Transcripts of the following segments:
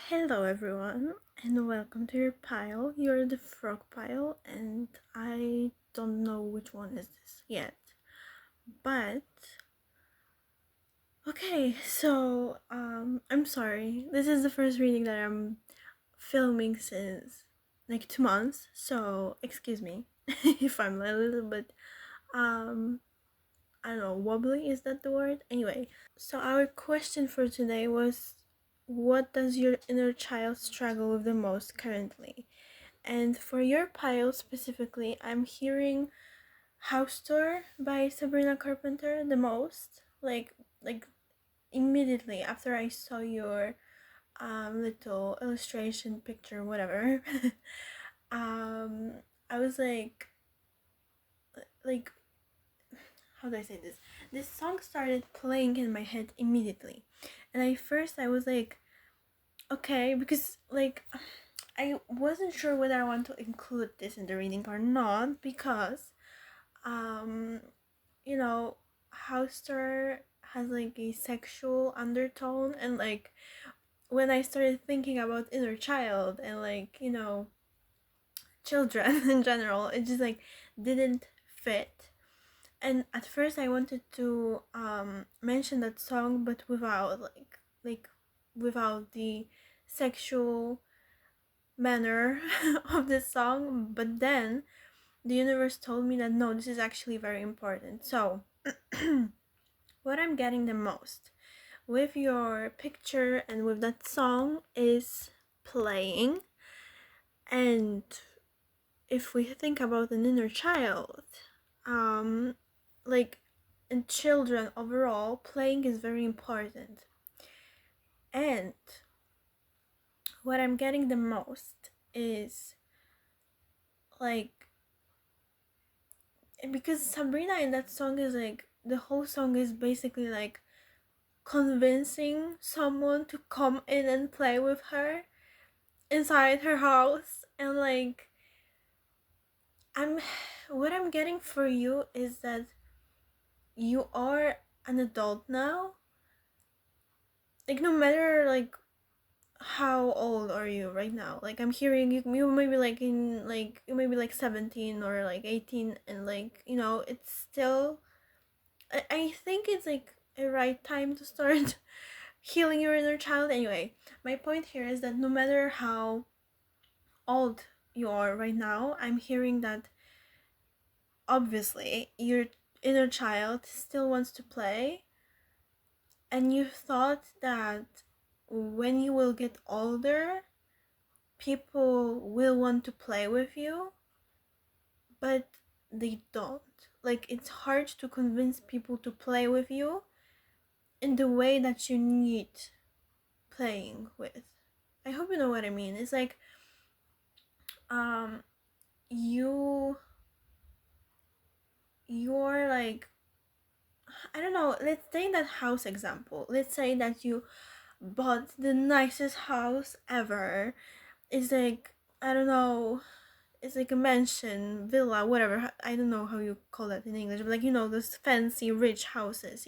Hello, everyone, and welcome to your pile. You're the frog pile, and I don't know which one is this yet. But okay, so I'm sorry. This is the first reading that I'm filming since like 2 months. So excuse me if I'm a little bit um I don't know, wobbly. Is that the word? Anyway, so our question for today was, what does your inner child struggle with the most currently? And for your pile specifically, I'm hearing House Tour by Sabrina Carpenter the most. Like immediately after I saw your little illustration picture, whatever. um I was like how do I say this? This song started playing in my head immediately. And at first I was like, okay, because like I wasn't sure whether I want to include this in the reading or not because um you know, House Tour has like a sexual undertone, and like when I started thinking about inner child and like, children in general, it just like didn't fit. And at first I wanted to mention that song but without like without the sexual manner of the song, but then the universe told me that no, this is actually very important. So what I'm getting the most with your picture and with that song is playing. And if we think about an inner child, um like in children overall, playing is very important. And what I'm getting the most is like, because Sabrina in that song is like, the whole song is basically like convincing someone to come in and play with her inside her house. And like, I'm what I'm getting for you is that you are an adult now. Like no matter like how old are you right now? Like I'm hearing you may be like in like you may be like 17 or like 18, and like, it's still I think it's like a right time to start healing your inner child. Anyway, my point here is that no matter how old you are right now, I'm hearing that obviously your inner child still wants to play, and you thought that when you will get older, people will want to play with you, but they don't. Like, it's hard to convince people to play with you in the way that you need playing with. I hope you know what I mean. It's like, um, you you're like, I don't know, let's take that house example. Let's say that you bought the nicest house ever. It's like, I don't know, it's like a mansion, villa, whatever. I don't know how you call that in English, but like, those fancy rich houses,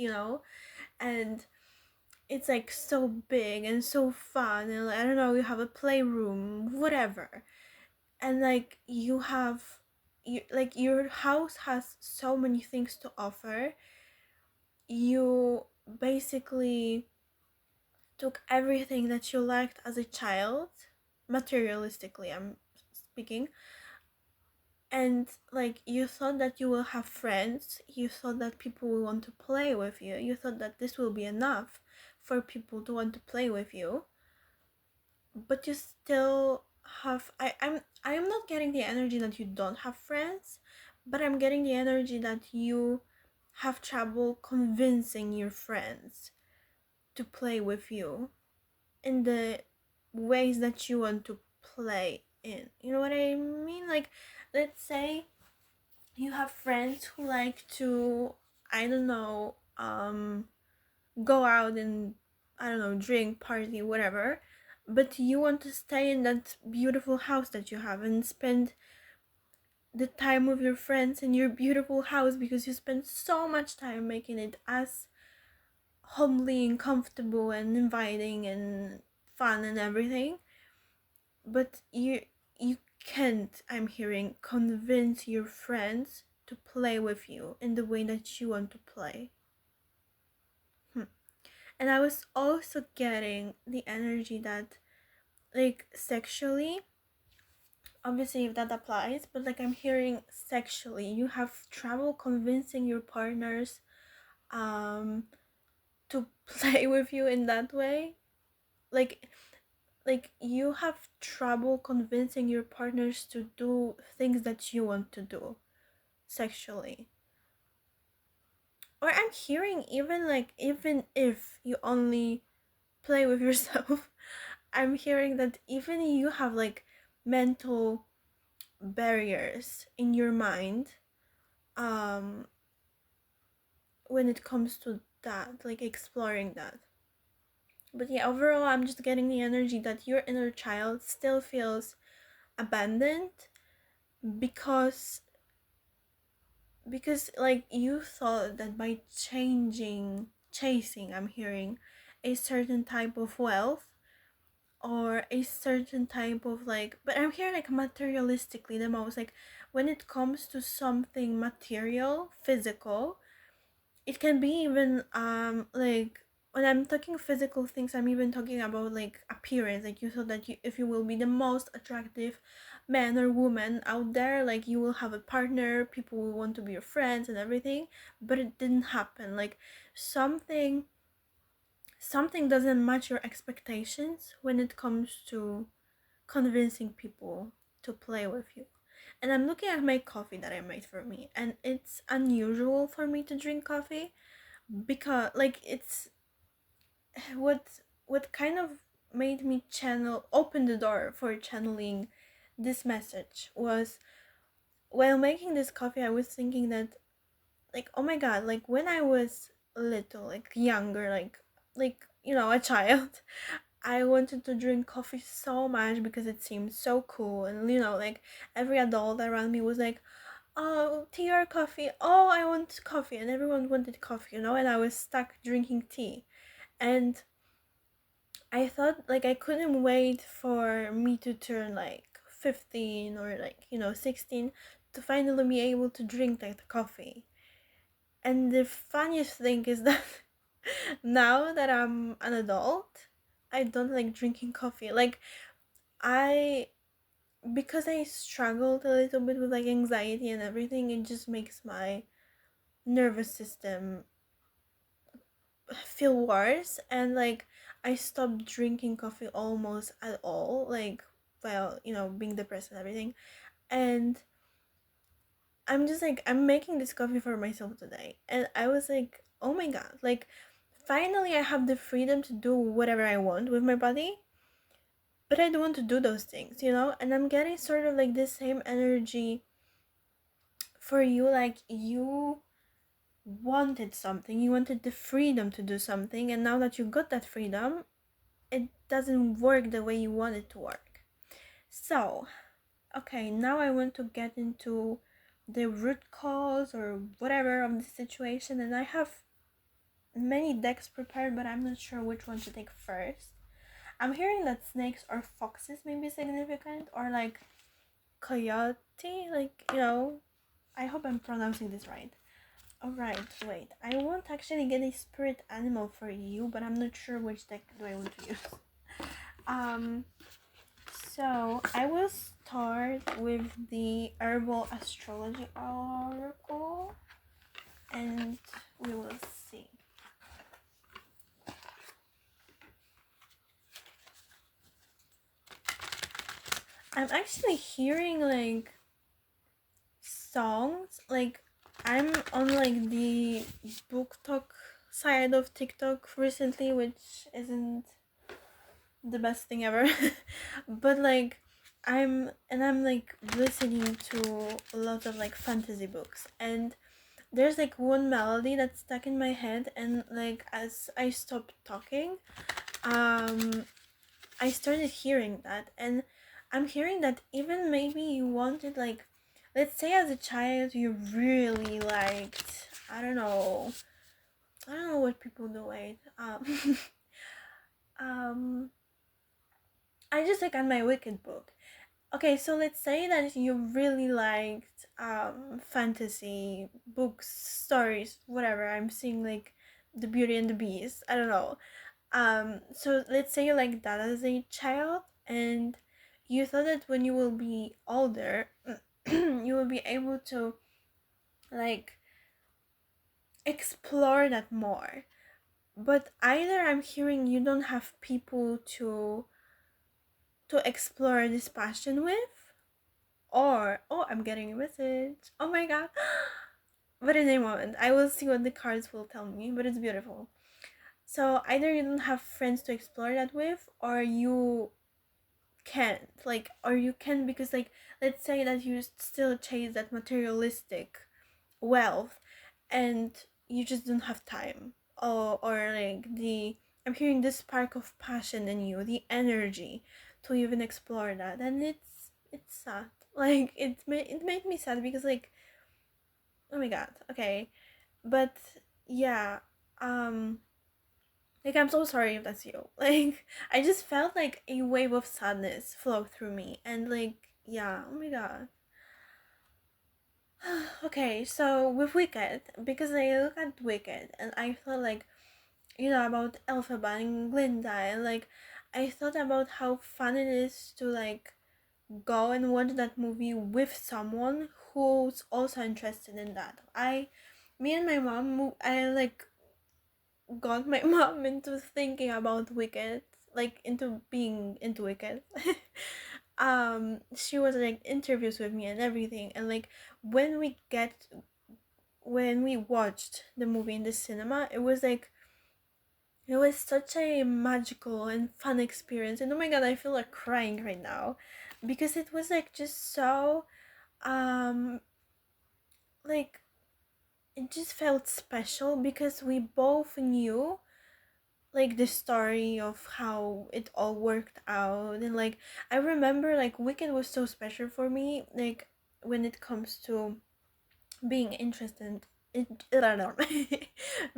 and it's like so big and so fun, and like, I don't know, you have a playroom, whatever. And like like your house has so many things to offer. You basically took everything that you liked as a child, materialistically I'm speaking, and like you thought that you will have friends, you thought that people will want to play with you, you thought that this will be enough for people to want to play with you, but you still have I'm not getting the energy that you don't have friends, but I'm getting the energy that you have trouble convincing your friends to play with you in the ways that you want to play in. You know what I mean? Like, let's say you have friends who like to, I don't know, go out and, I don't know, drink, party, whatever, but you want to stay in that beautiful house that you have and spend the time with your friends in your beautiful house because you spend so much time making it as homely and comfortable and inviting and fun and everything, but you can't, I'm hearing, convince your friends to play with you in the way that you want to play. Hmm. And I was also getting the energy that, like, sexually, obviously if that applies, but like I'm hearing sexually you have trouble convincing your partners um to play with you in that way. like like you have trouble convincing your partners to do things that you want to do sexually. Or I'm hearing, even like, even if you only play with yourself, I'm hearing that even you have like mental barriers in your mind um when it comes to that, like exploring that. But yeah, overall I'm just getting the energy that your inner child still feels abandoned because like you thought that by chasing, I'm hearing, a certain type of wealth or a certain type of, like, but I'm hearing like materialistically the most, like when it comes to something material, physical, it can be even like when I'm talking physical things, I'm even talking about like appearance. Like you thought that you, if you will be the most attractive man or woman out there, like you will have a partner, people will want to be your friends and everything, but it didn't happen. Like something something doesn't match your expectations when it comes to convincing people to play with you. And I'm looking at my coffee that I made for me, and it's unusual for me to drink coffee because like it's what kind of made me channel open the door for channeling this message was, while making this coffee I was thinking that, like, oh my god, like when I was little, like younger, like you know, a child, I wanted to drink coffee so much because it seemed so cool. And you know, like every adult around me was like, oh, tea or coffee, oh, I want coffee, and everyone wanted coffee, you know, and I was stuck drinking tea. And I thought like I couldn't wait for me to turn like 15 or like, you know, 16 to finally be able to drink like the coffee. And the funniest thing is that now that I'm an adult, I don't like drinking coffee. Like I because I struggled a little bit with like anxiety and everything, it just makes my nervous system feel worse. And like I stopped drinking coffee almost at all, like, well, you know, being depressed and everything. And I'm just like, I'm making this coffee for myself today, and I was like, oh my god, like finally I have the freedom to do whatever I want with my body, but I don't want to do those things, you know. And I'm getting sort of like this same energy for you, like you wanted something, you wanted the freedom to do something, and now that you got that freedom, it doesn't work the way you want it to work. So, okay, now I want to get into the root cause or whatever of the situation, and I have many decks prepared, but I'm not sure which one to take first. I'm hearing that snakes or foxes may be significant, or like coyote, like, you know, I hope I'm pronouncing this right. Alright, wait. I want to actually get a spirit animal for you, but I'm not sure which deck do I want to use. Um, so I will start with the herbal astrology oracle, and we will see. I'm actually hearing like songs, like I'm on like the book talk side of TikTok recently, which isn't the best thing ever. But like I'm like listening to a lot of like fantasy books, and there's like one melody that's stuck in my head, and like as I stopped talking, um I started hearing that. And I'm hearing that even maybe you wanted, like, let's say as a child you really liked, I don't know what people do, wait, um I just got my Wicked book. Okay, so let's say that you really liked fantasy books, stories, whatever. I'm seeing like the Beauty and the Beast. I don't know. So let's say you like that as a child, and you thought that when you will be older, you will be able to like explore that more. But either I'm hearing you don't have people to explore this passion with, or oh, I'm getting a message. Oh my god. But in a moment, I will see what the cards will tell me, but it's beautiful. So either you don't have friends to explore that with, or you can't. Like, or you can because, like, let's say that you still chase that materialistic wealth and you just don't have time. Or like I'm hearing this spark of passion in you, the energy to even explore that. And it's sad. Like, it made me sad because, like, oh my god, okay. But yeah, um like, I'm so sorry if that's you. Like, I just felt like a wave of sadness flow through me, and like, yeah, oh my god. Okay, so with Wicked, because I look at Wicked and I thought, like, about Elphaba and Glinda, and like I thought about how fun it is to like go and watch that movie with someone who's also interested in that. Me and my mom, I like got my mom into thinking about Wicked, like into being into Wicked. She was like interviews with me and everything, and like when we get when we watched the movie in the cinema, it was such a magical and fun experience. And oh my god, I feel like crying right now because it was like just so um like it just felt special because we both knew like the story of how it all worked out. And like I remember like Wicked was so special for me, like when it comes to being interested in I don't know,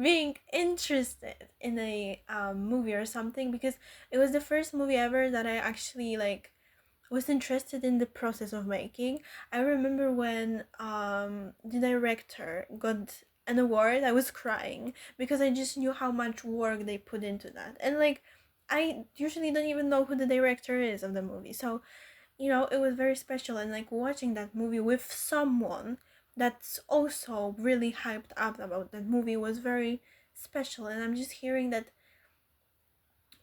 being interested in a movie or something, because it was the first movie ever that I actually like was interested in the process of making. I remember when the director got an award, I was crying because I just knew how much work they put into that. And like I usually don't even know who the director is of the movie. So, it was very special, and like watching that movie with someone that's also really hyped up about that movie was very special. And I'm just hearing that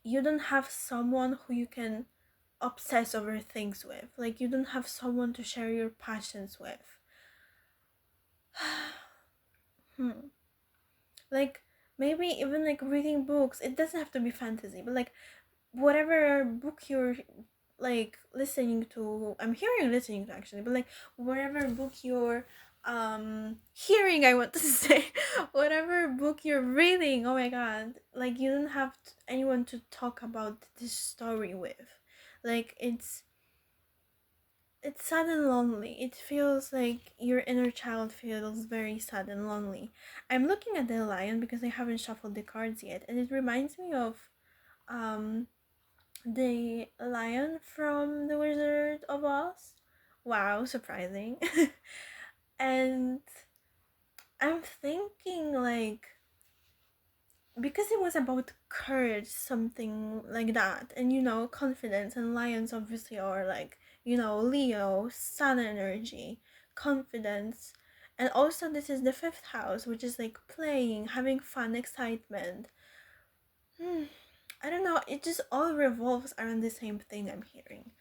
you don't have someone who you can obsess over things with. Like, you don't have someone to share your passions with. hmm. Like, maybe even like reading books. It doesn't have to be fantasy, but like whatever book you're like listening to, I'm hearing listening to actually, but like whatever book you're hearing, I want to say, whatever book you're reading, oh my god, like you don't have anyone to talk about this story with. Like, it's sad and lonely. It feels like your inner child feels very sad and lonely. I'm looking at the lion because I haven't shuffled the cards yet, and it reminds me of um the lion from The Wizard of Oz. Wow, surprising. And I'm thinking, like, because it was about courage, something like that, and confidence, and lions obviously are like, Leo, sun energy, confidence. And also, this is the fifth house, which is like playing, having fun, excitement. Hmm. I don't know, it just all revolves around the same thing I'm hearing.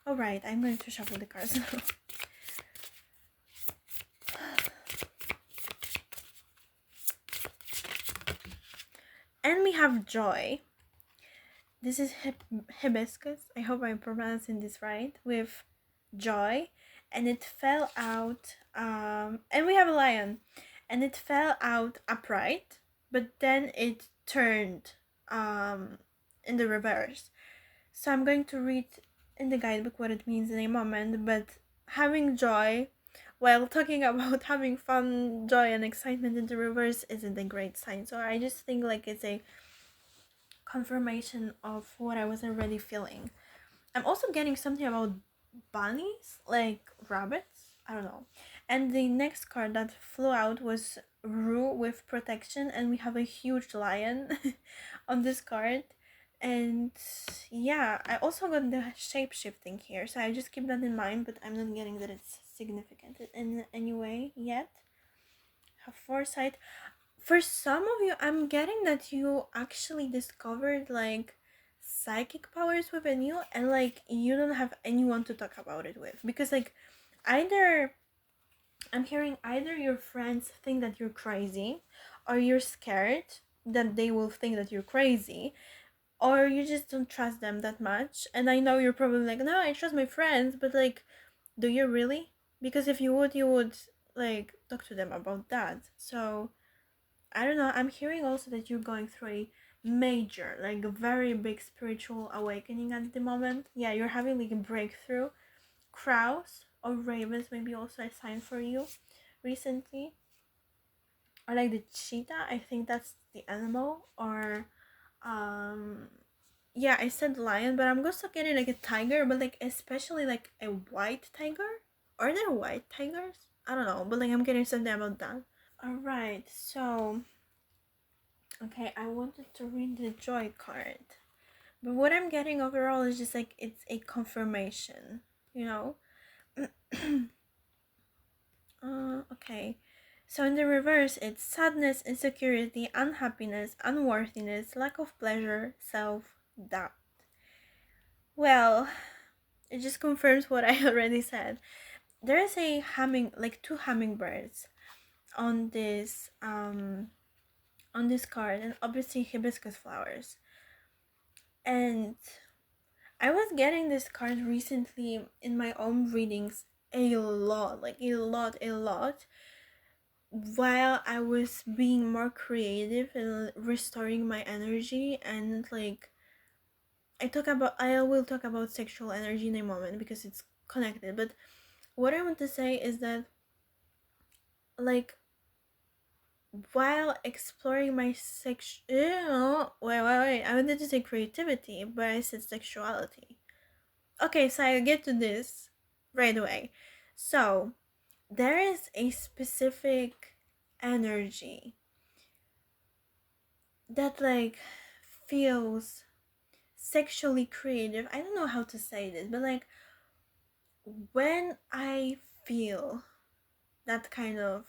Alright, I'm going to shuffle the cards now. And we have joy. This is hibiscus. I hope I'm pronouncing this right. With joy. And it fell out. And we have a lion. And it fell out upright. But then it turned in the reverse. So I'm going to read in the guidebook what it means in a moment. But having joy while talking about having fun, joy, and excitement in the reverse isn't a great sign. So I just think like it's a confirmation of what I was already feeling. I'm also getting something about bunnies, like rabbits. I don't know. And the next card that flew out was Rue with protection, and we have a huge lion on this card. And yeah, I also got the shape shifting here, so I just keep that in mind, but I'm not getting that it's significant in any way yet. Have foresight. For some of you, I'm getting that you actually discovered like psychic powers within you, and like you don't have anyone to talk about it with, because like either I'm hearing either your friends think that you're crazy, or you're scared that they will think that you're crazy, or you just don't trust them that much. And I know you're probably like, no, I trust my friends, but like, do you really? Because if you would like talk to them about that. So I don't know. I'm hearing also that you're going through a major, like a very big spiritual awakening at the moment. Yeah, you're having like a breakthrough. Crows or ravens maybe also a sign for you recently. Or like the cheetah, I think that's the animal. Or yeah, I said lion, but I'm also getting like a tiger, but like especially like a white tiger. Are there white tigers? I don't know, but like I'm getting something about that. Alright, so okay, I wanted to read the joy card. But what I'm getting overall is just like it's a confirmation, you know? Okay. So in the reverse, it's sadness, insecurity, unhappiness, unworthiness, lack of pleasure, self doubt. Well, it just confirms what I already said. There is a like two hummingbirds on this card, and obviously hibiscus flowers. And I was getting this card recently in my own readings a lot, like a lot, while I was being more creative and restoring my energy. And like I will talk about sexual energy in a moment because it's connected. But what I want to say is that like while exploring my wait, I wanted to say creativity, but I said sexuality. Okay, so I get to this right away. So there is a specific energy that like feels sexually creative. I don't know how to say this, but like when I feel that kind of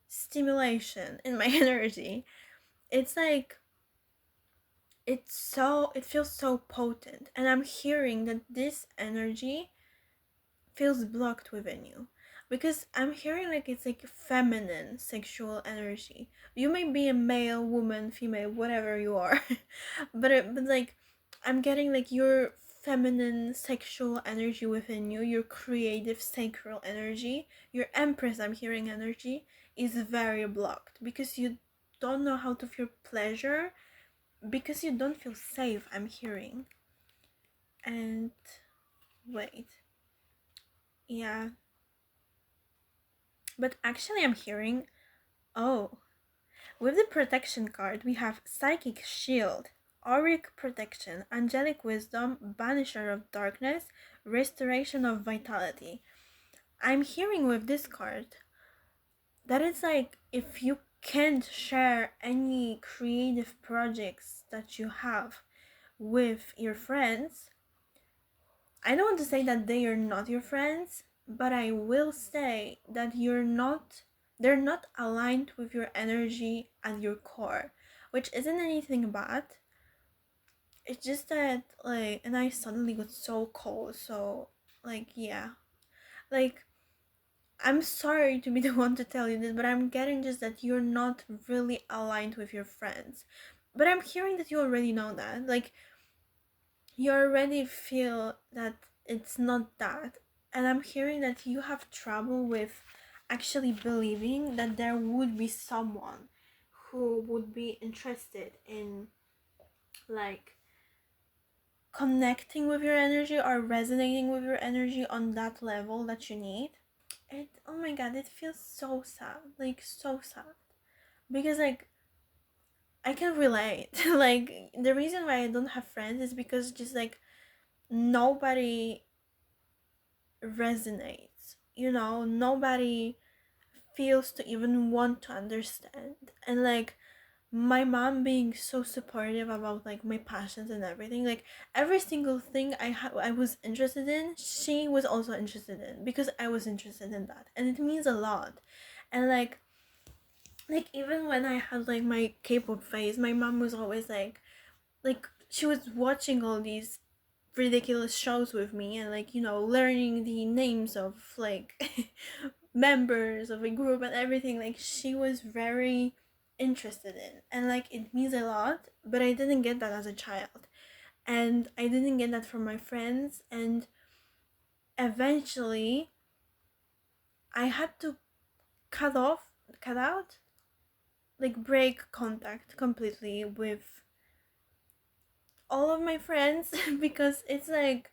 stimulation in my energy, it's like it feels so potent, and I'm hearing that this energy feels blocked within you, because I'm hearing like it's like feminine sexual energy. You may be a male, woman, female, whatever you are, but like I'm getting like your feminine sexual energy within you, your creative sacral energy, your empress. I'm hearing energy is very blocked because you don't know how to feel pleasure, because you don't feel safe. I'm hearing, and wait, yeah. But actually, I'm hearing, oh, with the protection card, we have Psychic Shield, Auric Protection, Angelic Wisdom, Banisher of Darkness, Restoration of Vitality. I'm hearing with this card that it's like if you can't share any creative projects that you have with your friends, I don't want to say that they are not your friends, but I will say that they're not aligned with your energy at your core, which isn't anything bad. It's just that like, and I suddenly got so cold, so like yeah. Like I'm sorry to be the one to tell you this, but I'm getting just that you're not really aligned with your friends. But I'm hearing that you already know that. Like you already feel that it's not that. And I'm hearing that you have trouble with actually believing that there would be someone who would be interested in like connecting with your energy or resonating with your energy on that level that you need. It, oh my god, it feels so sad, like so sad, because like I can relate. Like the reason why I don't have friends is because just like nobody resonates, nobody feels to even want to understand. And like my mom being so supportive about like my passions and everything, like every single thing I was interested in, she was also interested in, because I was interested in that, and it means a lot. And like even when I had like my K-pop phase, my mom was always like she was watching all these ridiculous shows with me, and like learning the names of like members of a group and everything. Like she was very interested in, and like it means a lot, but I didn't get that as a child, and I didn't get that from my friends. And eventually I had to cut out, like break contact completely with all of my friends because it's like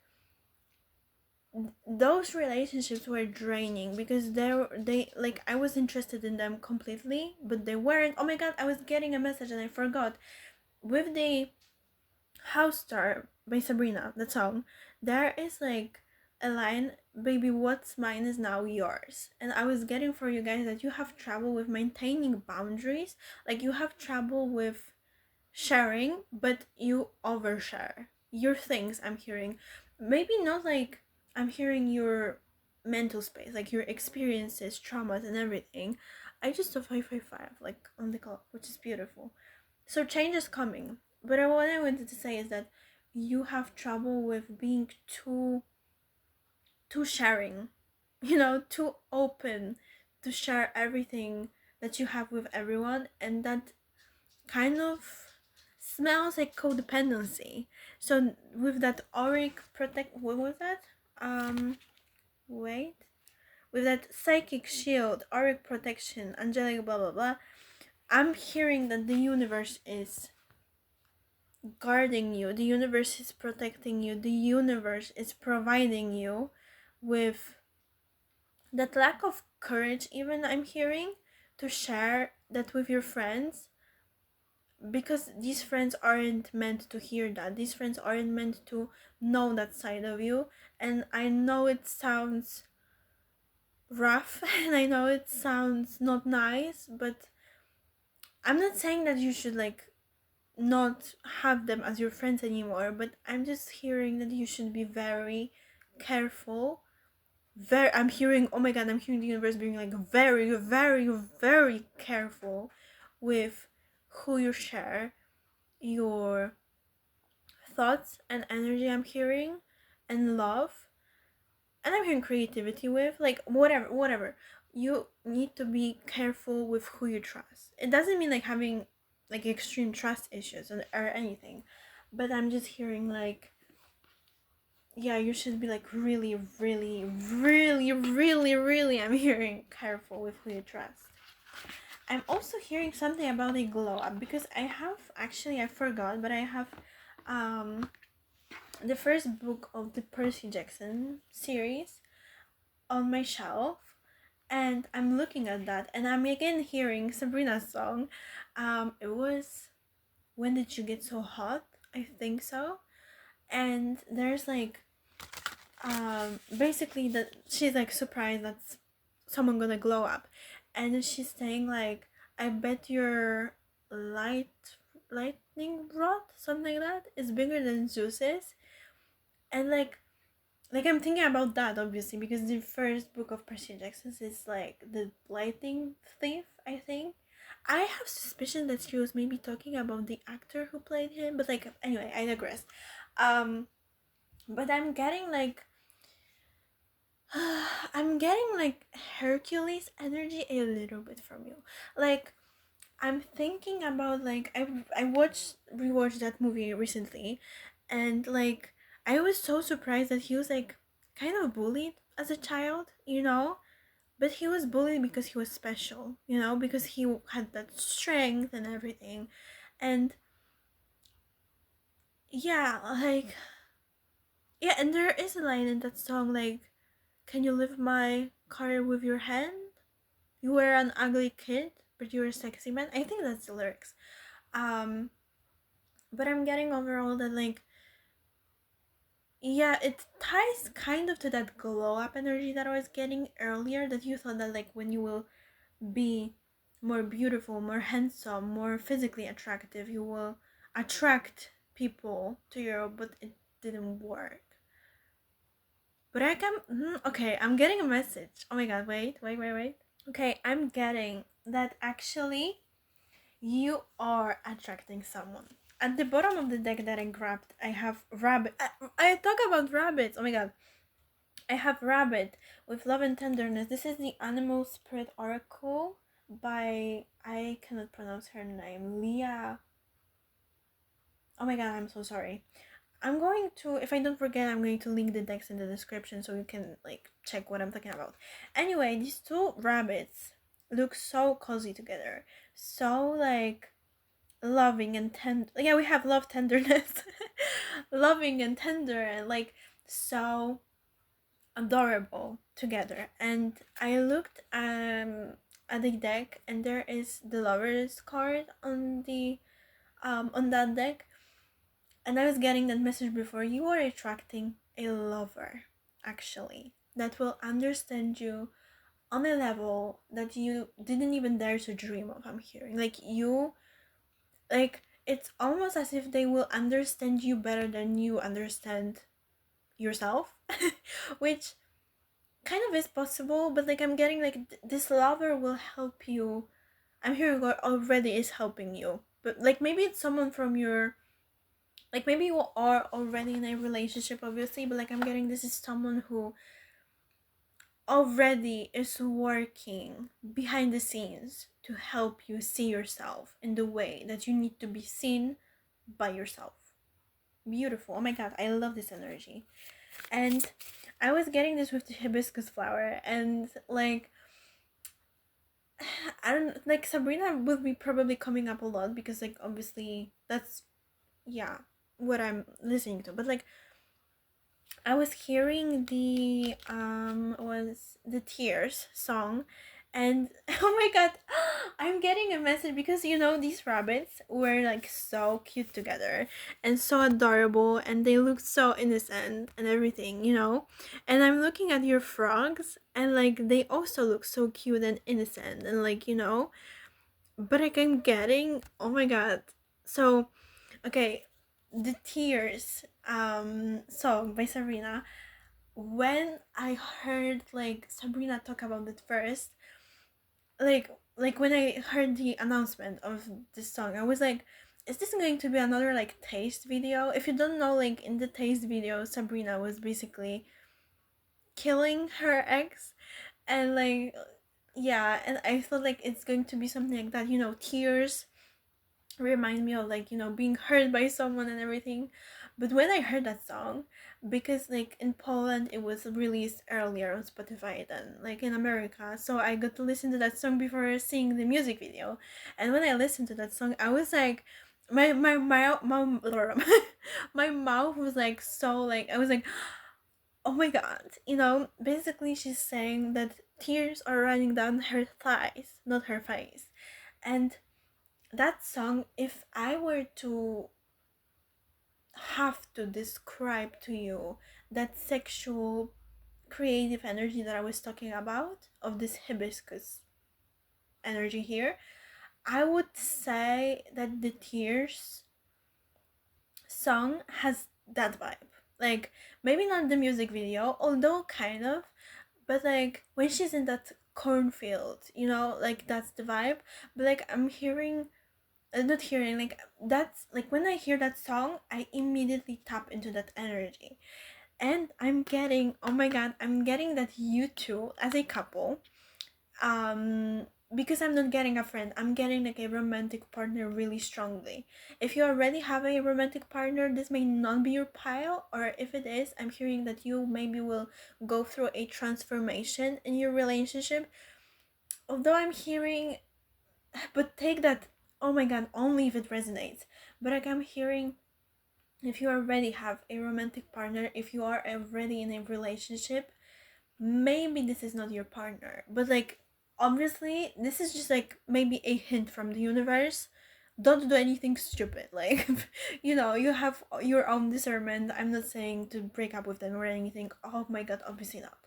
those relationships were draining, because they like I was interested in them completely, but they weren't. Oh my god, I was getting a message and I forgot. With the House Star by Sabrina, the song, there is like a line, baby, what's mine is now yours. And I was getting for you guys that you have trouble with maintaining boundaries, like you have trouble with sharing, but you overshare your things. I'm hearing, maybe not like I'm hearing your mental space, like your experiences, traumas, and everything. I just saw 555 like on the clock, which is beautiful. So change is coming. But what I wanted to say is that you have trouble with being too sharing, too open to share everything that you have with everyone, and that kind of smells like codependency. So with that auric protect, what was that? Wait, with that psychic shield, auric protection, angelic, blah blah blah. I'm hearing that the universe is guarding you. The universe is protecting you. The universe is providing you with that lack of courage. Even I'm hearing to share that with your friends, because these friends aren't meant to hear that. These friends aren't meant to know that side of you. And I know it sounds rough and I know it sounds not nice, but I'm not saying that you should like not have them as your friends anymore, but I'm just hearing that you should be very careful. I'm hearing, oh my god, I'm hearing the universe being like very, very, very careful with who you share your thoughts and energy. I'm hearing, and love, and I'm hearing creativity with, like whatever. You need to be careful with who you trust. It doesn't mean like having like extreme trust issues or anything, but I'm just hearing like, yeah, you should be like really, really, really, really, really, I'm hearing careful with who you trust. I'm also hearing something about a glow up, because I have actually, I forgot, but I have um the first book of the Percy Jackson series on my shelf, and I'm looking at that, and I'm again hearing Sabrina's song. It was When Did You Get So Hot? I think so. And there's like basically that she's like surprised that someone gonna glow up, and then she's saying like, I bet your lightning rod, something like that, is bigger than Zeus's. And like I'm thinking about that obviously, because the first book of Percy Jackson is like the lightning thief, I think. I have suspicion that she was maybe talking about the actor who played him, but like anyway, I digress. um but I'm getting like Hercules energy a little bit from you. Like I'm thinking about like I watched rewatched that movie recently, and like I was so surprised that he was like kind of bullied as a child, but he was bullied because he was special, because he had that strength and everything. And yeah, like yeah, and there is a line in that song like, can you lift my car with your hand? You were an ugly kid, but you were a sexy man. I think that's the lyrics. Um, but I'm getting overall that like Yeah, it ties kind of to that glow up energy that I was getting earlier, that you thought that like when you will be more beautiful, more handsome, more physically attractive, you will attract people to you, but it didn't work. But I can. Okay, I'm getting a message. Oh my god, wait. Okay, I'm getting that actually you are attracting someone. At the bottom of the deck that I grabbed, I have rabbit. I talk about rabbits. Oh my god. I have rabbit with love and tenderness. This is the Animal Spirit Oracle by, I cannot pronounce her name, Leah. Oh my god, I'm so sorry. I'm going to, if I don't forget, I'm going to link the decks in the description so you can like check what I'm talking about. Anyway, these two rabbits look so cozy together. So like loving and tender. Yeah, we have love, tenderness. Loving and tender and like so adorable together. And I looked at the deck, and there is the lovers card on that deck, and I was getting that message before. You are attracting a lover, actually, that will understand you on a level that you didn't even dare to dream of. I'm hearing like you, like it's almost as if they will understand you better than you understand yourself, which kind of is possible. But like I'm getting like this lover will help you. I'm hearing what already is helping you, but like maybe it's someone from your, like maybe you are already in a relationship obviously, but like I'm getting this is someone who already is working behind the scenes to help you see yourself in the way that you need to be seen by yourself. Beautiful. Oh my god, I love this energy. And I was getting this with the hibiscus flower, and like I don't, like Sabrina will be probably coming up a lot because like obviously that's, yeah, what I'm listening to. But like I was hearing the was the Tears song, and oh my god, I'm getting a message because you know these rabbits were like so cute together and so adorable, and they look so innocent and everything, you know. And I'm looking at your frogs, and like they also look so cute and innocent and like, you know. But like I'm getting, oh my god. So okay, the Tears song by Sabrina, when I heard like Sabrina talk about it first, like when I heard the announcement of this song, I was like, is this going to be another like taste video? If you don't know, like in the taste video, Sabrina was basically killing her ex, and like yeah, and I thought like it's going to be something like that, you know, tears remind me of like, you know, being hurt by someone and everything. But when I heard that song, because like in Poland it was released earlier on Spotify than like in America, so I got to listen to that song before seeing the music video. And when I listened to that song, I was like, my my mouth was like so like, I was like, oh my god, you know, basically she's saying that tears are running down her thighs, not her face. And that song, if I were to have to describe to you that sexual creative energy that I was talking about, of this hibiscus energy here, I would say that the Tears song has that vibe. Like, maybe not the music video, although kind of, but like when she's in that cornfield, you know, like that's the vibe. But like I'm hearing, not hearing, like that's like when I hear that song, I immediately tap into that energy. And I'm getting, oh my god, I'm getting that you two as a couple, um because I'm not getting a friend, I'm getting like a romantic partner really strongly. If you already have a romantic partner, this may not be your pile, or if it is, I'm hearing that you maybe will go through a transformation in your relationship. Although I'm hearing, but take that, oh my god, only if it resonates. But like I'm hearing, if you already have a romantic partner, if you are already in a relationship, maybe this is not your partner. But like obviously this is just like maybe a hint from the universe don't do anything stupid. Like, you have your own discernment. I'm not saying to break up with them or anything. Oh my god, obviously not.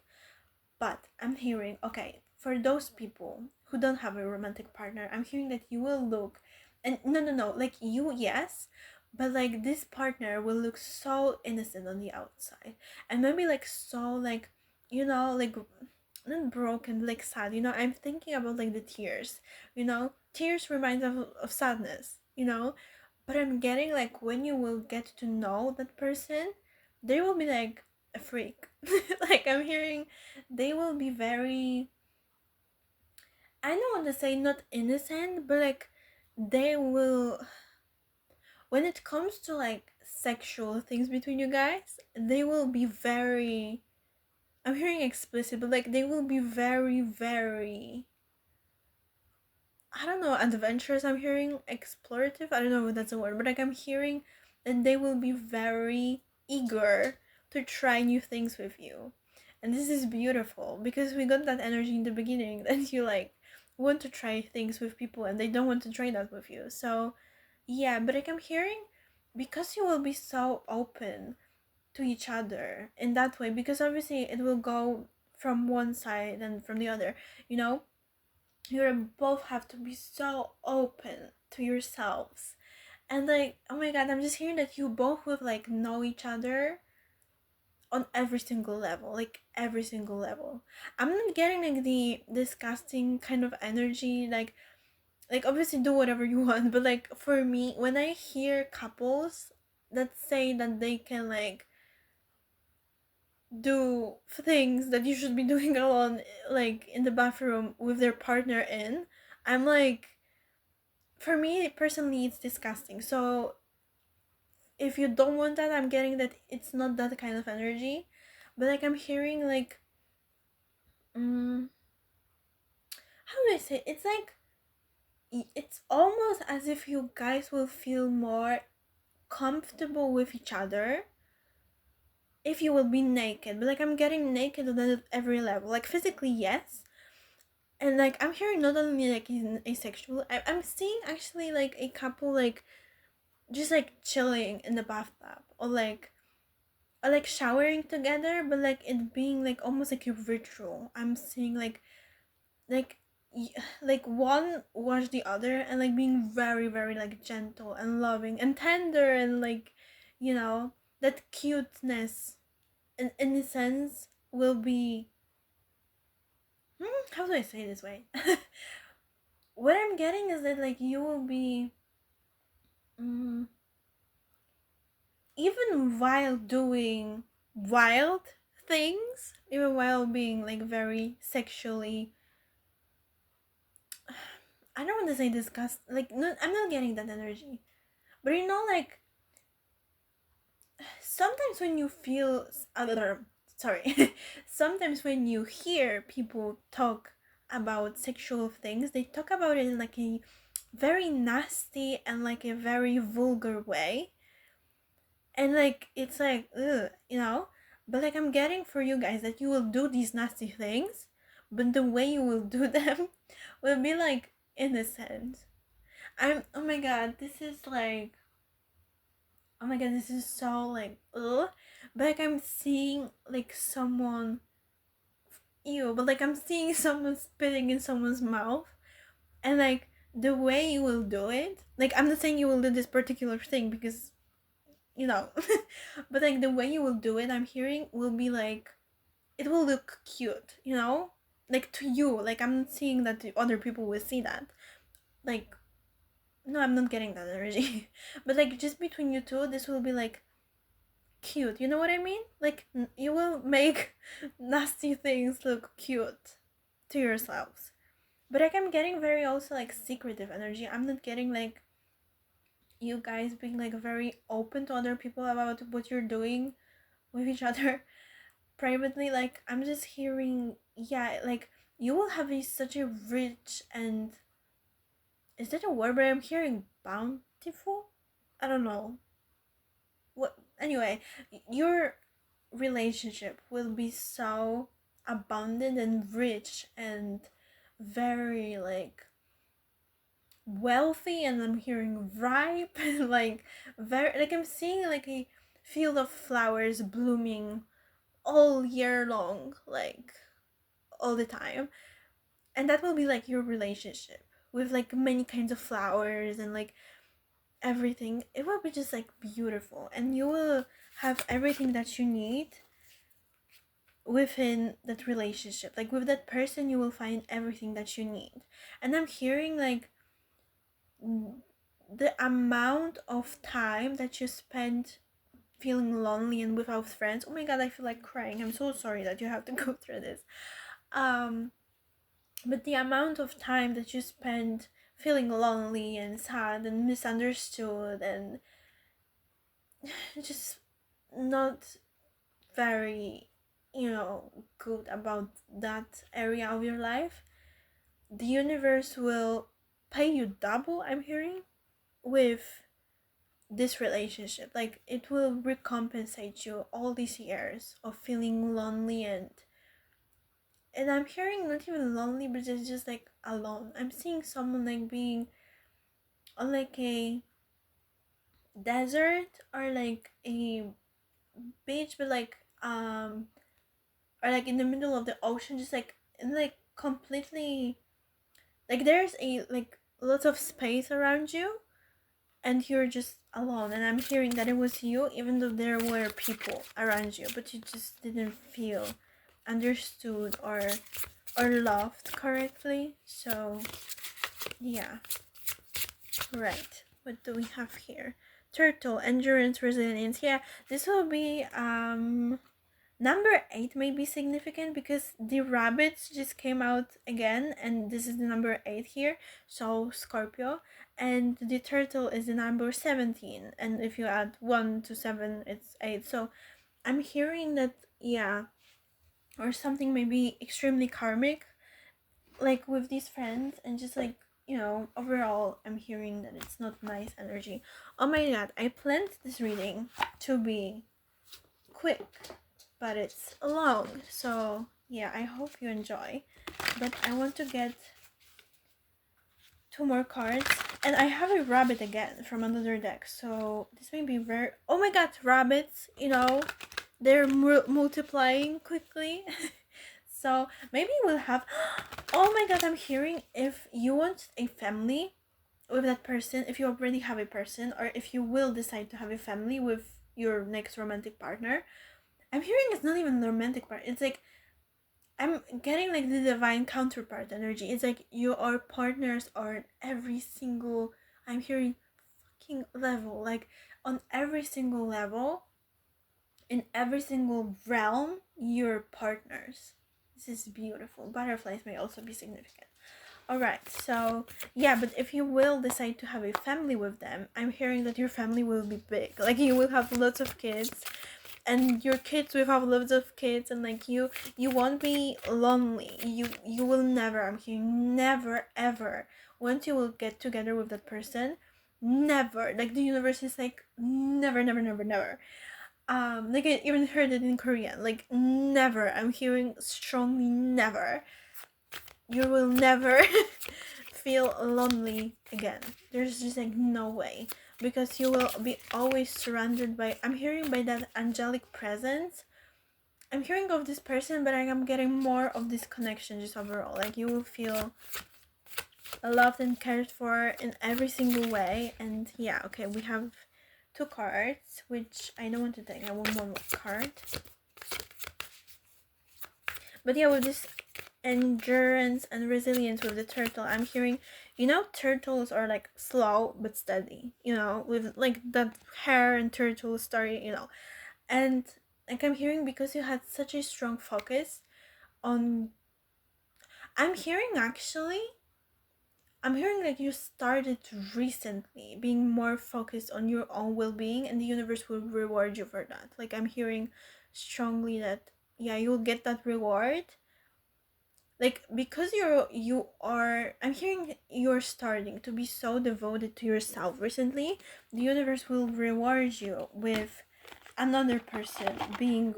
But I'm hearing, okay, for those people who don't have a romantic partner, I'm hearing that you will look, and no, no, no, like you, yes, but like this partner will look so innocent on the outside, and maybe like so like, like not broken, like sad. I'm thinking about like the tears. Tears remind of sadness. But I'm getting like when you will get to know that person, they will be like a freak. Like I'm hearing they will be very, I don't want to say not innocent, but like they will, when it comes to like sexual things between you guys, they will be very, I'm hearing explicit, but like they will be very, very, I don't know, adventurous. I'm hearing explorative. I don't know if that's a word, but like I'm hearing that they will be very eager to try new things with you. And this is beautiful because we got that energy in the beginning that you like want to try things with people and they don't want to try that with you. So, yeah, but like I'm hearing because you will be so open to each other in that way, because obviously it will go from one side and from the other, you know? You both have to be so open to yourselves. And like, oh my god, I'm just hearing that you both will like know each other on every single level, like every single level. I'm not getting like the disgusting kind of energy, like obviously do whatever you want, but like for me, when I hear couples that say that they can like do things that you should be doing alone, like in the bathroom with their partner in, I'm like, for me personally it's disgusting. So if you don't want that, I'm getting that it's not that kind of energy. But like I'm hearing like, mm, how do I say it? It's like it's almost as if you guys will feel more comfortable with each other if you will be naked. But like I'm getting naked on every level, like physically, yes. And like I'm hearing not only like in asexual, I'm seeing actually like a couple like just like chilling in the bathtub, or like showering together, but like it being like almost like a ritual. I'm seeing like like one wash the other and like being very, very like gentle and loving and tender, and like, that cuteness and innocence will be, how do I say this way? What I'm getting is that like you will be, mm, even while doing wild things, even while being like very sexually, I don't want to say disgust, like no, I'm not getting that energy. But like sometimes when you feel sorry, sometimes when you hear people talk about sexual things, they talk about it in like a very nasty and like a very vulgar way, and like it's like ugh, but like I'm getting for you guys that you will do these nasty things, but the way you will do them will be like innocent. Oh my god, this is like, oh my god, this is so like ugh. But like I'm seeing like someone, ew, but like I'm seeing someone spitting in someone's mouth, and like the way you will do it, like I'm not saying you will do this particular thing because you know but like the way you will do it, I'm hearing will be like, it will look cute, like to you. Like I'm not seeing that the other people will see that, like, no, I'm not getting that energy. But like just between you two, this will be like cute, you know what I mean? Like you will make nasty things look cute to yourselves. But like I'm getting very also like secretive energy. I'm not getting like you guys being like very open to other people about what you're doing with each other privately. Like I'm just hearing, yeah, like you will have such a rich and, is that a word? But I'm hearing bountiful. I don't know what. Anyway, your relationship will be so abundant and rich and very like wealthy, and I'm hearing ripe, and like very, like I'm seeing like a field of flowers blooming all year long, like all the time. And that will be like your relationship with like many kinds of flowers and like everything. It will be just like beautiful, and you will have everything that you need within that relationship. Like with that person, you will find everything that you need. And I'm hearing like the amount of time that you spend feeling lonely and without friends. Oh my god, I feel like crying. I'm so sorry that you have to go through this. Um, but the amount of time that you spend feeling lonely and sad and misunderstood and just not very, good about that area of your life, the universe will pay you double, I'm hearing, with this relationship. Like it will recompensate you all these years of feeling lonely, and I'm hearing not even lonely, but just like alone. I'm seeing someone like being on like a desert or like a beach, but like or like in the middle of the ocean, just like in like completely, like there's a like lots of space around you, and you're just alone. And I'm hearing that it was you, even though there were people around you, but you just didn't feel understood or loved correctly. So yeah, right. What do we have here? Turtle, endurance, resilience. Yeah, this will be number 8 may be significant because the rabbits just came out again, and this is the number 8 here, so Scorpio, and the turtle is the number 17, and if you add 1 to 7, it's 8. So I'm hearing that, yeah, or something maybe extremely karmic, like with these friends, and just like, overall, I'm hearing that it's not nice energy. Oh my god, I planned this reading to be quick, but it's long. So yeah, I hope you enjoy. But I want to get 2 more cards, and I have a rabbit again from another deck. So this may be very. Oh my god, rabbits! They're multiplying quickly. So maybe we'll have. Oh my god, I'm hearing if you want a family with that person, if you already have a person, or if you will decide to have a family with your next romantic partner. I'm hearing it's not even the romantic part. It's like I'm getting like the divine counterpart energy. It's like you are partners on every single. I'm hearing fucking level, like on every single level, in every single realm, you're partners. This is beautiful. Butterflies may also be significant. Alright, so yeah, but if you will decide to have a family with them, I'm hearing that your family will be big. Like you will have lots of kids, and your kids will have lots of kids, and like you won't be lonely. You will never, I'm hearing never ever, once you will get together with that person, never, like the universe is like never, never, never, never. Like I even heard it in Korean, like never, I'm hearing strongly never, you will never feel lonely again. There's just like no way, because you will be always surrounded by, I'm hearing, by that angelic presence. I'm hearing of this person, but I am getting more of this connection just overall. Like you will feel loved and cared for in every single way. And yeah, okay, we have 2 cards, which I don't want to take. I want 1 more card. But yeah, with this endurance and resilience with the turtle, I'm hearing, turtles are like slow but steady, with like that hare and turtle story, and like I'm hearing, because you had such a strong focus on, I'm hearing actually, I'm hearing like you started recently being more focused on your own well-being, and the universe will reward you for that. Like I'm hearing strongly that, yeah, you'll get that reward, like because I'm hearing you're starting to be so devoted to yourself recently. The universe will reward you with another person being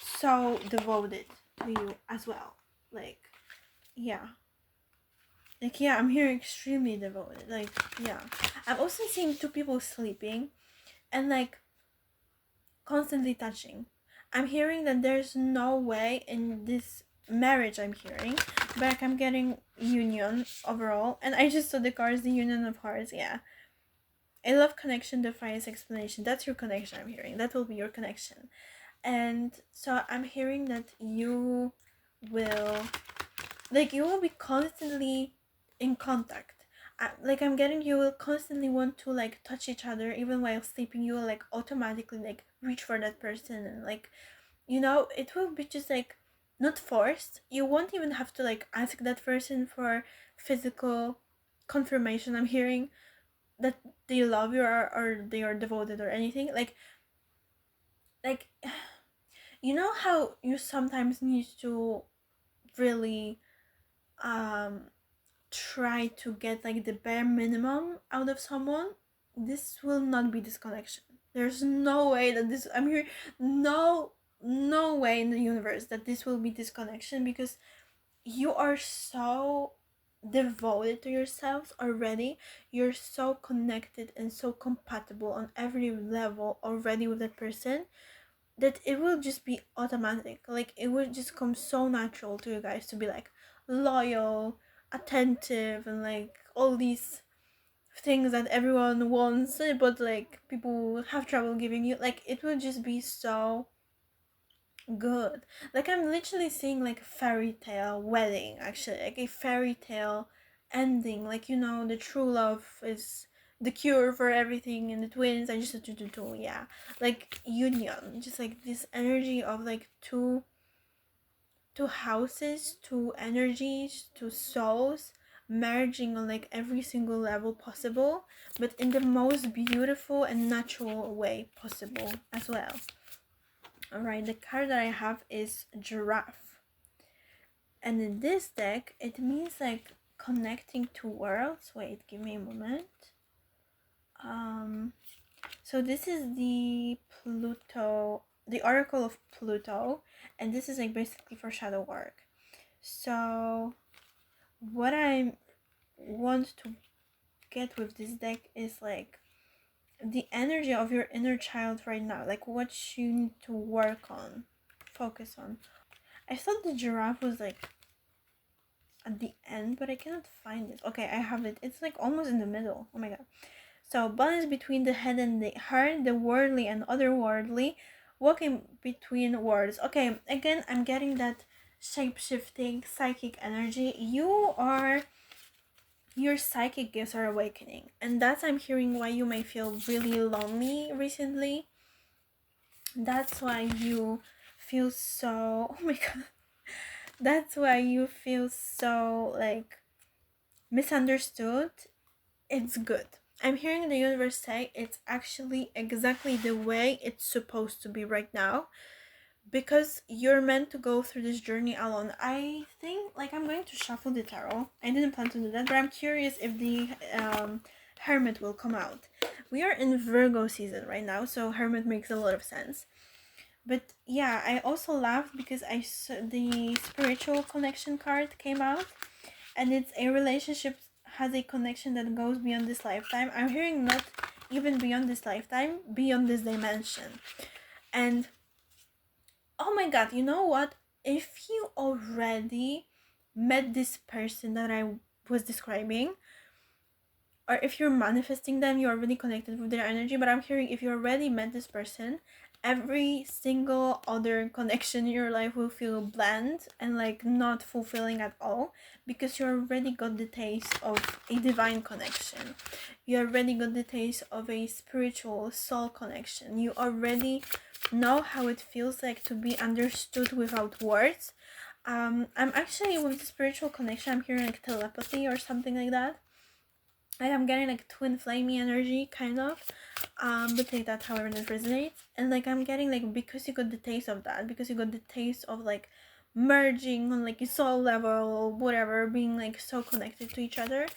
so devoted to you as well. Like, yeah, Like, yeah, I'm hearing extremely devoted. Like, yeah. I'm also seeing two people sleeping and like constantly touching. I'm hearing that there's no way in this marriage, I'm hearing, but like I'm getting union overall. And I just saw the cards, the union of hearts, yeah. I love connection defies explanation. That's your connection, I'm hearing. That will be your connection. And so I'm hearing that will you will be constantly in contact. Like I'm getting, you will constantly want to like touch each other even while sleeping. You will like automatically like reach for that person, and like, it will be just like not forced. You won't even have to like ask that person for physical confirmation, I'm hearing, that they love you, or they are devoted or anything. Like you know how you sometimes need to really um try to get like the bare minimum out of someone. This will not be this connection. There's no way that this, I'm here, no way in the universe that this will be this connection, because you are so devoted to yourselves already. You're so connected and so compatible on every level already with that person, that it will just be automatic. Like it will just come so natural to you guys to be like loyal, attentive, and like all these things that everyone wants, but like people have trouble giving you. Like it will just be so good. Like I'm literally seeing like a fairy tale wedding, actually, like a fairy tale ending. Like, the true love is the cure for everything, and the twins. I just do, yeah, like union, just like this energy of like two houses, two energies, two souls merging on like every single level possible, but in the most beautiful and natural way possible as well. Alright, the card that I have is Giraffe. And in this deck, it means like connecting two worlds. Wait, give me a moment. So this is the Pluto, the Oracle of Pluto, and this is like basically for shadow work. So what I want to get with this deck is like the energy of your inner child right now, like what you need to work on, focus on. I thought the giraffe was like at the end, but I cannot find it. Okay, I have it. It's like almost in the middle. Oh my god. So balance between the head and the heart, the worldly and otherworldly, walking between worlds. Okay, again, I'm getting that shape-shifting psychic energy. Your psychic gifts are awakening, and that's, I'm hearing, why you may feel really lonely recently. That's why you feel so, oh my god, that's why you feel so like misunderstood. It's good. I'm hearing the universe say it's actually exactly the way it's supposed to be right now, because you're meant to go through this journey alone. I think like I'm going to shuffle the tarot. I didn't plan to do that, but I'm curious if the Hermit will come out. We are in Virgo season right now, so Hermit makes a lot of sense. But yeah, I also laughed because I saw the spiritual connection card came out, and it's a relationship has a connection that goes beyond this lifetime. I'm hearing not even beyond this lifetime, beyond this dimension. And oh my god, you know what? If you already met this person that I was describing, or if you're manifesting them, you're already connected with their energy. But I'm hearing if you already met this person, every single other connection in your life will feel bland and like not fulfilling at all, because you already got the taste of a divine connection. You already got the taste of a spiritual soul connection. You already know how it feels like to be understood without words. I'm actually, with the spiritual connection, I'm hearing like telepathy or something like that. Like I'm getting like twin flamey energy, kind of, but take that however that resonates. And like I'm getting like, because you got the taste of that, because you got the taste of like merging on like a soul level, whatever, being like so connected to each other,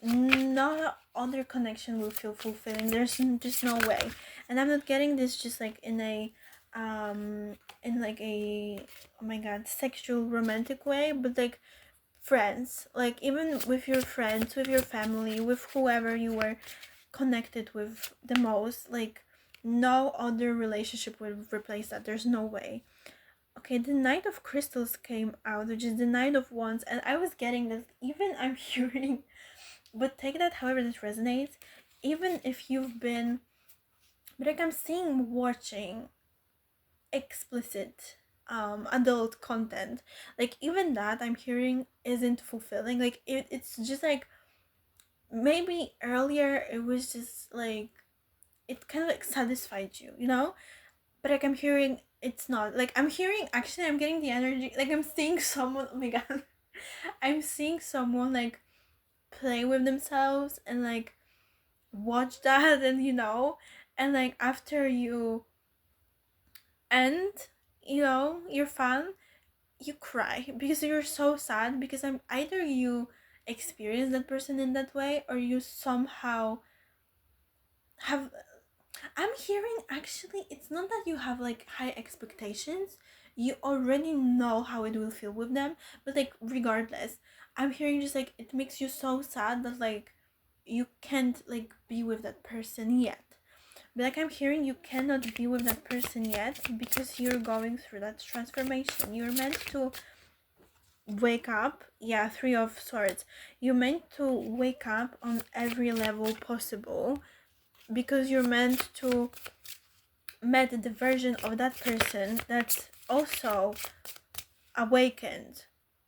no other connection will feel fulfilling. There's just no way. And I'm not getting this just like in a in like a, oh my god, sexual romantic way, but like friends, like even with your friends, with your family, with whoever you were connected with the most, like no other relationship will replace that. There's no way. Okay, the Knight of Crystals came out, which is the Knight of Wands, and I was getting this, even I'm hearing, but take that however this resonates, even if you've been, but like I'm seeing watching explicit adult content, like even that I'm hearing isn't fulfilling. Like it's just like maybe earlier it was just like it kind of like satisfied you, you know, but like I'm hearing it's not. Like I'm hearing, actually I'm getting the energy, like I'm seeing someone, oh my god, I'm seeing someone like play with themselves and like watch that, and you know, and like after you end, you know, your fun, you cry because you're so sad, because I'm either you experience that person in that way, or you somehow have, I'm hearing actually it's not that you have like high expectations, you already know how it will feel with them, but like regardless, I'm hearing just like it makes you so sad that like you can't like be with that person yet. But like I'm hearing you cannot be with that person yet because you're going through that transformation. You're meant to wake up. Yeah, Three of Swords. You're meant to wake up on every level possible because you're meant to met the version of that person that's also awakened.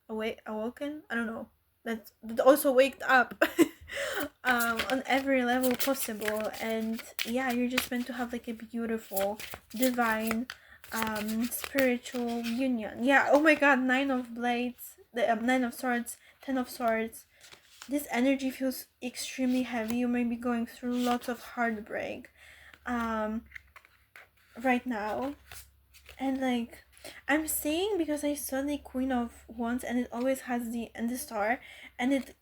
Awoken? I don't know. That also waked up on every level possible, and yeah, you're just meant to have like a beautiful divine spiritual union. Yeah, oh my god, Nine of Blades, the Nine of Swords, Ten of Swords. This energy feels extremely heavy. You may be going through lots of heartbreak um right now, and like I'm saying, because I saw the Queen of Wands and it always has the star, and it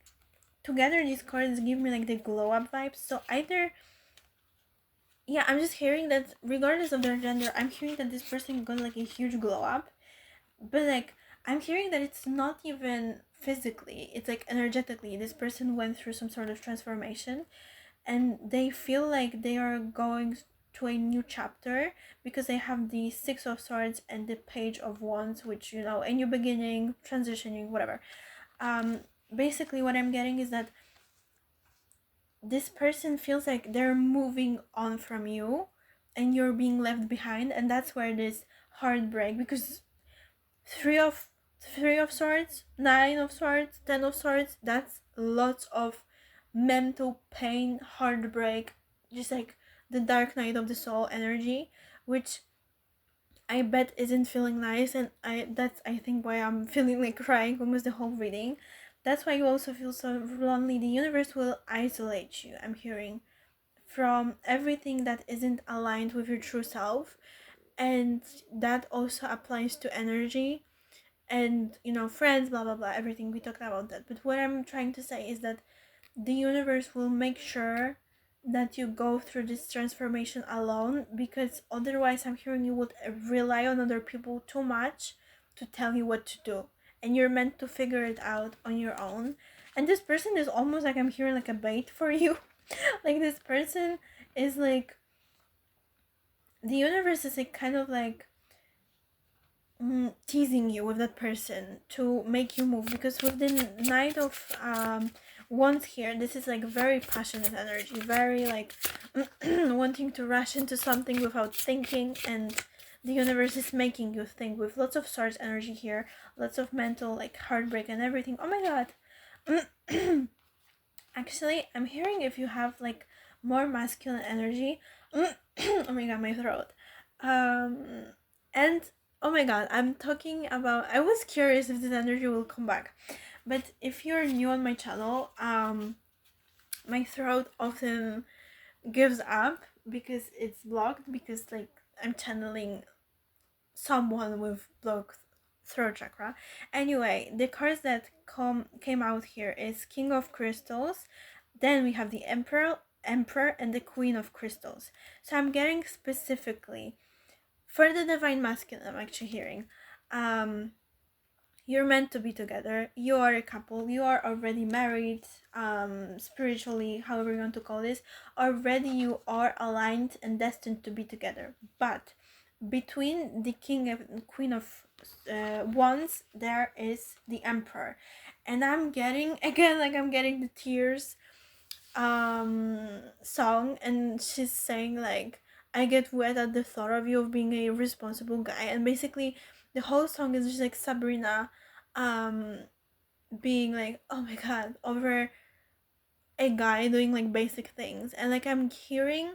together these cards give me like the glow up vibes. So either, yeah, I'm just hearing that regardless of their gender, I'm hearing that this person got like a huge glow up, but like I'm hearing that it's not even physically, it's like energetically this person went through some sort of transformation, and they feel like they are going to a new chapter because they have the Six of Swords and the Page of Wands, which, you know, a new beginning, transitioning, whatever. Basically what I'm getting is that this person feels like they're moving on from you and you're being left behind, and that's where this heartbreak, because three of three of swords, Nine of Swords, Ten of Swords, that's lots of mental pain, heartbreak, just like the dark night of the soul energy, which I bet isn't feeling nice, and I think why I'm feeling like crying almost the whole reading. That's why you also feel so lonely. The universe will isolate you, I'm hearing, from everything that isn't aligned with your true self, and that also applies to energy and, you know, friends, blah blah blah, everything we talked about that. But what I'm trying to say is that the universe will make sure that you go through this transformation alone, because otherwise I'm hearing you would rely on other people too much to tell you what to do, and you're meant to figure it out on your own. And this person is almost like, I'm hearing like a bait for you. Like this person is like, the universe is like kind of like teasing you with that person to make you move, because with the Knight of Wands here, this is like very passionate energy, very like wanting to rush into something without thinking, and the universe is making you think with lots of Swords energy here, lots of mental like heartbreak and everything. Oh my god. Actually, I'm hearing if you have like more masculine energy. Oh my god, my throat. And oh my god, I'm talking about, I was curious if this energy will come back. But if you're new on my channel, my throat often gives up because it's blocked, because like I'm channeling someone with blocked throat chakra. Anyway, the cards that came out here is King of Crystals, then we have the Emperor and the Queen of Crystals. So I'm getting specifically for the Divine Masculine, I'm actually hearing you're meant to be together. You are a couple. You are already married, spiritually, however you want to call this. Already you are aligned and destined to be together. But between the king and queen of wands, there is the emperor. And I'm getting, again, like I'm getting the tears song, and she's saying like, I get wet at the thought of you of being a responsible guy. And basically the whole song is just like Sabrina um being like, oh my god, over a guy doing like basic things. And like I'm hearing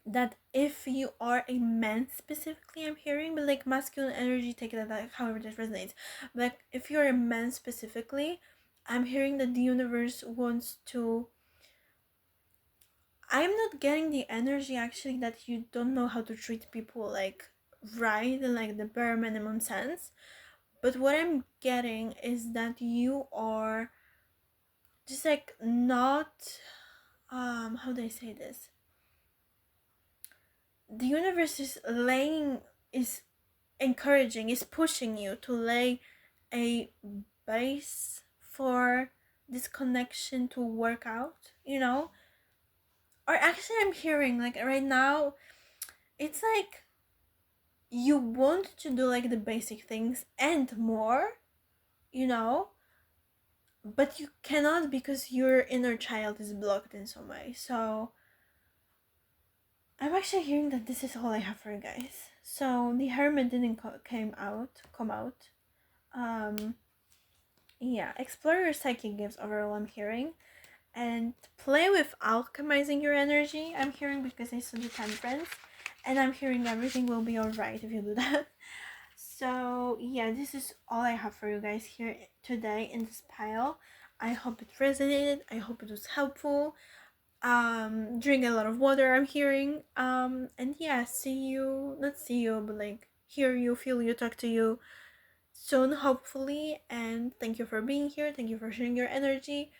that if you are a man specifically, I'm hearing, but like masculine energy, take it like however that resonates. Like if you're a man specifically, I'm hearing that the universe wants to, I'm not getting the energy actually that you don't know how to treat people like right in like the bare minimum sense. But what I'm getting is that you are just like not, how do I say this? The universe is laying, is encouraging, is pushing you to lay a base for this connection to work out, you know? Or actually I'm hearing like right now, it's like you want to do like the basic things and more, you know, but you cannot because your inner child is blocked in some way. So I'm actually hearing that this is all I have for you guys. So the hermit didn't come out. Um, yeah, explore your psychic gifts overall. I'm hearing, and play with alchemizing your energy. I'm hearing because I saw the temperance, and I'm hearing everything will be alright if you do that. So yeah, this is all I have for you guys here today in this pile. I hope it resonated. I hope it was helpful. Drink a lot of water, I'm hearing. And yeah, see you, not see you, but like hear you, feel you, talk to you soon, hopefully. And thank you for being here. Thank you for sharing your energy.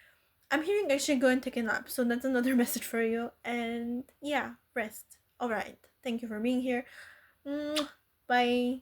I'm hearing I should go and take a nap, so that's another message for you. And yeah, rest. All right, thank you for being here. Bye.